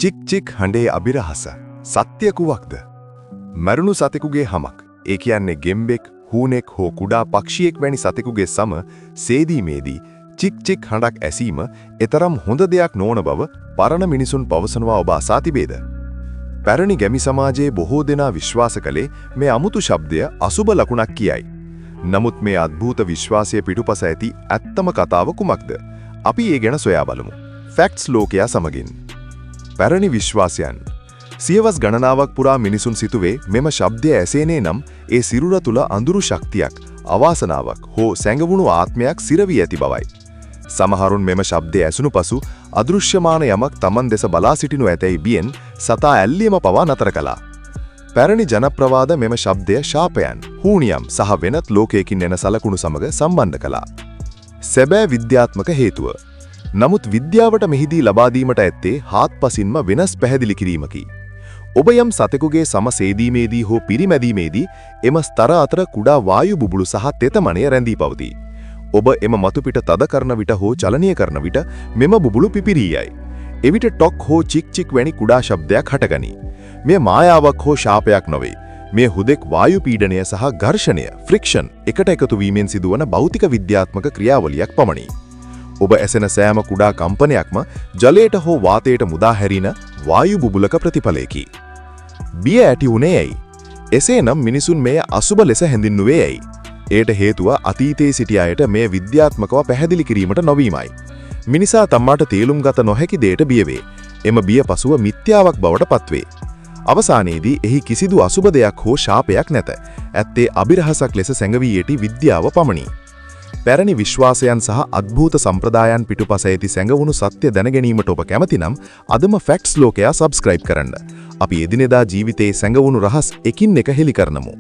චික් චික් හඬේ අබිරහස සත්‍ය කුවක්ද? මරුණු සතෙකුගේ හමක්. ඒ කියන්නේ ගෙම්බෙක්, හූනෙක් හෝ කුඩා පක්ෂියෙක් වැනි සතෙකුගේ සම සේදීමේදී චික් චික් හඬක් ඇසීම එතරම් හොඳ දෙයක් නොවන බව පරණ මිනිසුන් පවසනවා. ඔබ අසා තිබේද? පැරණි ගැමි සමාජයේ බොහෝ දෙනා විශ්වාස කළේ මේ අමුතු ශබ්දය අසුබ ලකුණක් කියයි. නමුත් මේ අద్භූත විශ්වාසය පිටුපස ඇති ඇත්තම කතාව කුමක්ද? අපි ඒ ගැන සොයා බලමු. ෆැක්ට්ස් ලෝකයා සමගින්. පැරණි විශ්වාසයන්. සියවස් ගණනාවක් පුරා මිනිසුන් සිතුවේ මෙම ශබ්දය ඇසෙන්නේ නම් ඒ සිරුර තුල අඳුරු ශක්තියක්, අවාසනාවක් හෝ සැඟවුණු ආත්මයක් සිරවී ඇති බවයි. සමහරුන් මෙම ශබ්දය ඇසුණු පසු අදෘශ්‍යමාන යමක් Taman දෙස බලා සිටිනු ඇතැයි බියෙන් සතා ඇල්ලීම පවා නතර කළා. පැරණි ජනප්‍රවාද මෙම ශබ්දය ශාපයන්, හූනියම් සහ වෙනත් ලෝකයකින් එන සලකුණු සමග සම්බන්ධ කළා. සැබෑ විද්‍යාත්මක හේතුව. නමුත් විද්‍යාවට මෙහිදී ලබා දීමට ඇත්තේ හාත්පසින්ම වෙනස් පැහැදිලි කිරීමකි. ඔබ යම් සතෙකුගේ සම සේදීමේදී හෝ පිරිමැදීමේදී එම ස්තර අතර කුඩා වායු බුබුළු සහ තෙතමනය රැඳී පවතී. ඔබ එම මතුපිට තද කරන විට හෝ චලනීය කරන විට මෙම බුබුළු පිපිරී යයි. එවිට ටොක් හෝ චික් චික් වැනි කුඩා ශබ්දයක් හටගනී. මෙය මායාවක් හෝ ශාපයක් නොවේ. මේ හුදෙක් වායු පීඩනය සහ ඝර්ෂණය ෆ්‍රික්ෂන් එකට එකතු වීමෙන් සිදුවන භෞතික විද්‍යාත්මක ක්‍රියාවලියක් පමණි. ඔබ ඇසෙන සෑම කුඩා කම්පනයක්ම ජලයට හෝ වාතයට මුදා හැරින වායු බුබුලක ප්‍රතිඵලයකි. බිය ඇති වුණේ ඇයි? එසේනම් මිනිසුන් මෙය අසුබ ලෙස හැඳින්වුවේ ඇයි? එයට හේතුව අතීතයේ සිටි අයට මෙය විද්‍යාත්මකව පැහැදිලි කිරීමට නොවීමයි. මිනිසා තමාට තේරුම් ගත නොහැකි දෙයට බිය වේ. එම බිය පසුව මිත්‍යාවක් බවට පත්වේ. අවසානයේදී එහි කිසිදු අසුබ දෙයක් හෝ ශාපයක් නැත. ඇත්තේ අභිරහසක් ලෙස සැඟවී සිටි විද්‍යාව පමණි. පැරණි විශ්වාසයන් සහ අద్භූත සම්ප්‍රදායන් පිටුපස ඇති සැඟවුණු සත්‍ය දැනගැනීමට ඔබ කැමති නම් අදම ෆැක්ට්ස් ලෝකයා සබ්ස්ක්‍රයිබ් කරන්න. අපි එදිනෙදා ජීවිතයේ සැඟවුණු රහස් එකින් එක හෙළි කරනමු.